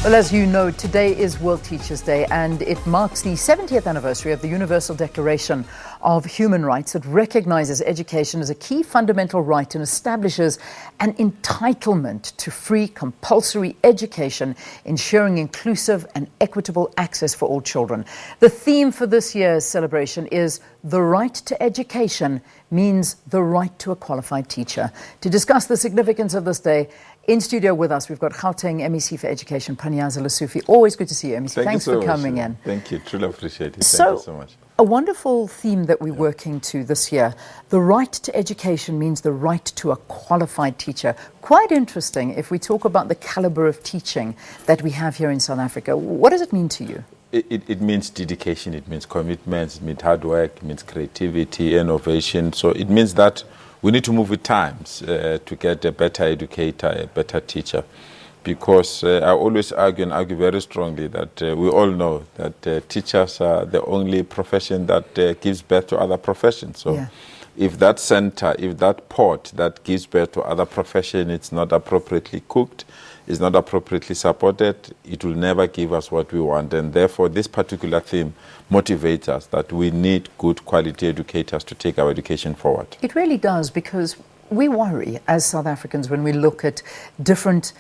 Well, as you know, today is World Teachers' Day, and it marks the 70th anniversary of the Universal Declaration of Human Rights. It recognizes education as a key fundamental right and establishes an entitlement to free, compulsory education, ensuring inclusive and equitable access for all children. The theme for this year's celebration is "The right to education means the right to a qualified teacher." To discuss the significance of this day, in studio with us, we've got Gauteng MEC for Education, Panyaza Lesufi. Always good to see you, MEC. Thanks for coming in. Thank you. Truly appreciate it. Thank you so much. A wonderful theme that we're working to this year. The right to education means the right to a qualified teacher. Quite interesting if we talk about the caliber of teaching that we have here in South Africa. What does it mean to you? It means dedication, it means commitment, it means hard work, it means creativity, innovation. So it means that we need to move with times to get a better educator, a better teacher. Because I always argue and argue very strongly that we all know that teachers are the only profession that gives birth to other professions. So if that center, if that pot that gives birth to other profession, it's not appropriately cooked, is not appropriately supported, it will never give us what we want. And therefore, this particular theme motivates us that we need good quality educators to take our education forward. It really does, because we worry as South Africans when we look at different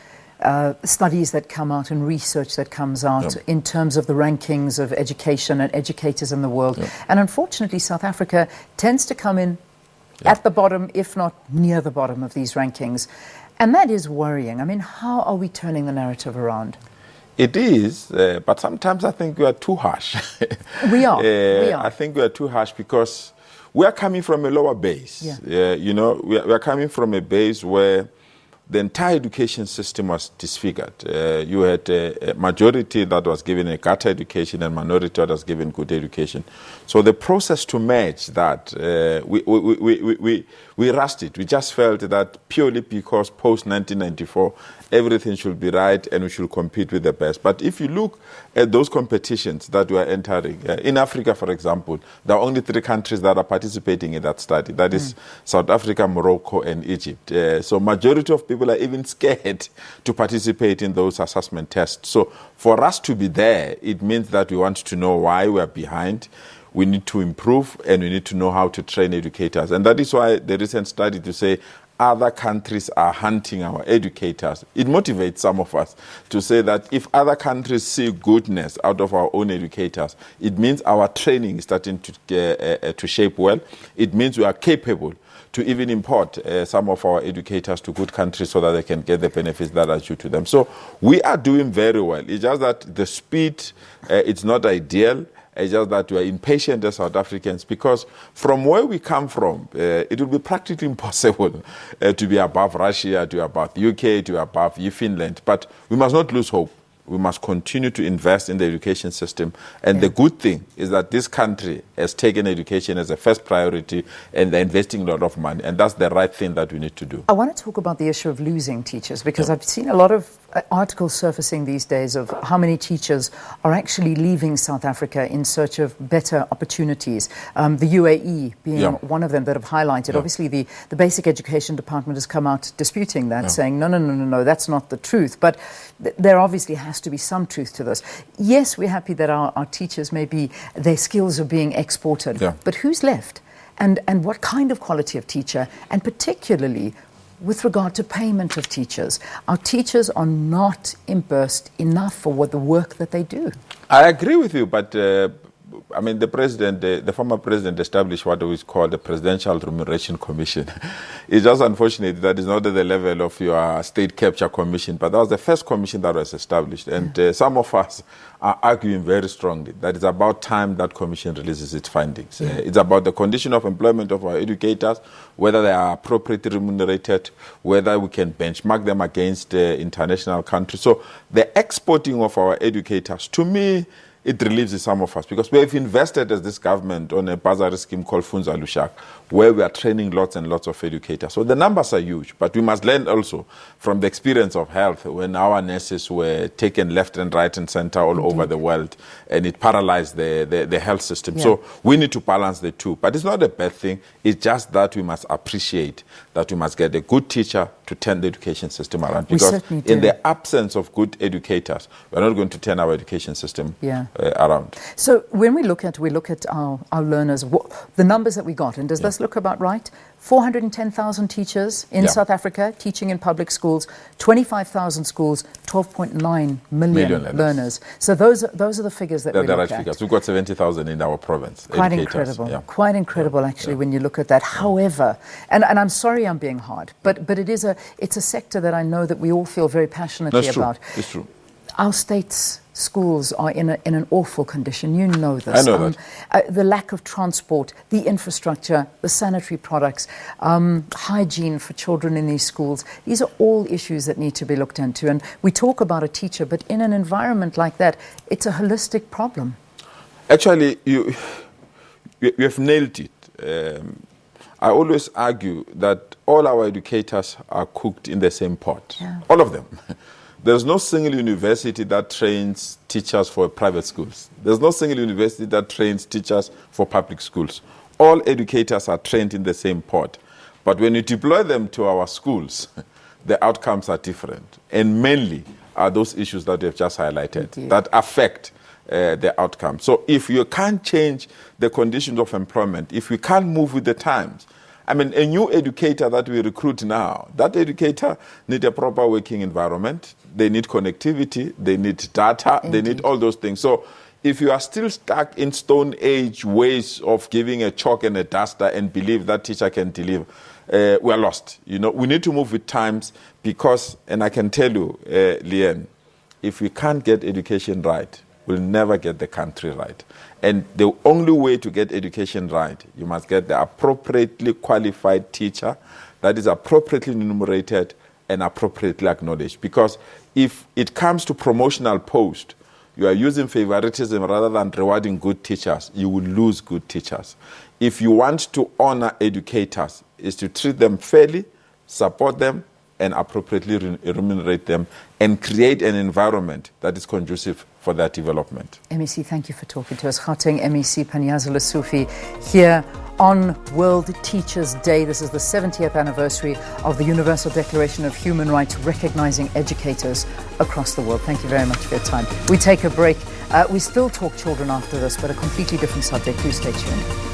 studies that come out and research that comes out in terms of the rankings of education and educators in the world. And unfortunately, South Africa tends to come in at the bottom, if not near the bottom of these rankings. And that is worrying. I mean, how are we turning the narrative around? It is, but sometimes I think we are too harsh. We are. I think we are too harsh because we are coming from a lower base. You know, we are coming from a base where the entire education system was disfigured. You had a majority that was given a gutter education and minority that was given good education. So the process to merge that, we rushed it. We just felt that purely because post-1994, everything should be right and we should compete with the best. But if you look at those competitions that we are entering, in Africa, for example, there are only 3 countries that are participating in that study. That is South Africa, Morocco, and Egypt. So majority of people are even scared to participate in those assessment tests. So for us to be there, it means that we want to know why we are behind. We need to improve and we need to know how to train educators. And that is why the recent study to say other countries are hunting our educators. It motivates some of us to say that if other countries see goodness out of our own educators, it means our training is starting to shape well. It means we are capable to even import some of our educators to good countries so that they can get the benefits that are due to them. So we are doing very well. It's just that the speed, it's not ideal. It's just that we are impatient as South Africans because from where we come from, it will be practically impossible to be above Russia, to be above UK, to be above Finland. But we must not lose hope. We must continue to invest in the education system. And the good thing is that this country has taken education as a first priority and they're investing a lot of money. And that's the right thing that we need to do. I want to talk about the issue of losing teachers because I've seen a lot of articles surfacing these days of how many teachers are actually leaving South Africa in search of better opportunities. The UAE being one of them that have highlighted. Obviously, the Basic Education Department has come out disputing that, saying, no, that's not the truth. But there obviously has to be some truth to this. Yes, we're happy that our teachers, maybe their skills are being exported. But who's left? And what kind of quality of teacher? And particularly, with regard to payment of teachers, our teachers are not reimbursed enough for the work that they do. I agree with you, but I mean, the former president established what is called the Presidential Remuneration Commission. It's just unfortunate that it's not at the level of your State Capture Commission, but that was the first commission that was established. And some of us are arguing very strongly that it's about time that commission releases its findings. It's about the condition of employment of our educators, whether they are appropriately remunerated, whether we can benchmark them against international countries. So the exporting of our educators, to me, it relieves some of us because we have invested as this government on a bursary scheme called Funza Lushak, where we are training lots and lots of educators. So the numbers are huge, but we must learn also from the experience of health when our nurses were taken left and right and center all over the world, and it paralyzed the health system. So we need to balance the two. But it's not a bad thing. It's just that we must appreciate that we must get a good teacher to turn the education system around. We Because certainly do. in the absence of good educators, we're not going to turn our education system around. So when we look at our learners, the numbers that we got, and does this look about right? 410,000 teachers in South Africa teaching in public schools, 25,000 schools, 12.9 million learners. So those are the figures that we look at. Right figures. We've got 70,000 in our province. Quite incredible. Quite incredible, actually, when you look at that. However, and I'm sorry I'm being hard, but it's a sector that I know that we all feel very passionately about. It's true. Our state's schools are in an awful condition. You know this. I know that. The lack of transport, the infrastructure, the sanitary products, hygiene for children in these schools. These are all issues that need to be looked into. And we talk about a teacher, but in an environment like that, it's a holistic problem. Actually, you have nailed it. I always argue that all our educators are cooked in the same pot. Yeah. All of them. There's no single university that trains teachers for private schools. There's no single university that trains teachers for public schools. All educators are trained in the same pot. But when you deploy them to our schools, the outcomes are different. And mainly are those issues that we have just highlighted that affect the outcome. So if you can't change the conditions of employment, if we can't move with the times, I mean, a new educator that we recruit now, that educator need a proper working environment. They need connectivity. They need data. Indeed. They need all those things. So if you are still stuck in Stone Age ways of giving a chalk and a duster and believe that teacher can deliver, we're lost. You know, we need to move with times because, and I can tell you, Leanne, if we can't get education right, we'll never get the country right. And the only way to get education right, you must get the appropriately qualified teacher that is appropriately enumerated and appropriately acknowledged. Because if it comes to promotional post, you are using favoritism rather than rewarding good teachers, you will lose good teachers. If you want to honor educators, is to treat them fairly, support them, and appropriately remunerate them and create an environment that is conducive for their development. MEC, thank you for talking to us. Gauteng MEC Panyaza Lesufi here on World Teachers' Day. This is the 70th anniversary of the Universal Declaration of Human Rights recognizing educators across the world. Thank you very much for your time. We take a break. We still talk children after this, but a completely different subject. Do stay tuned.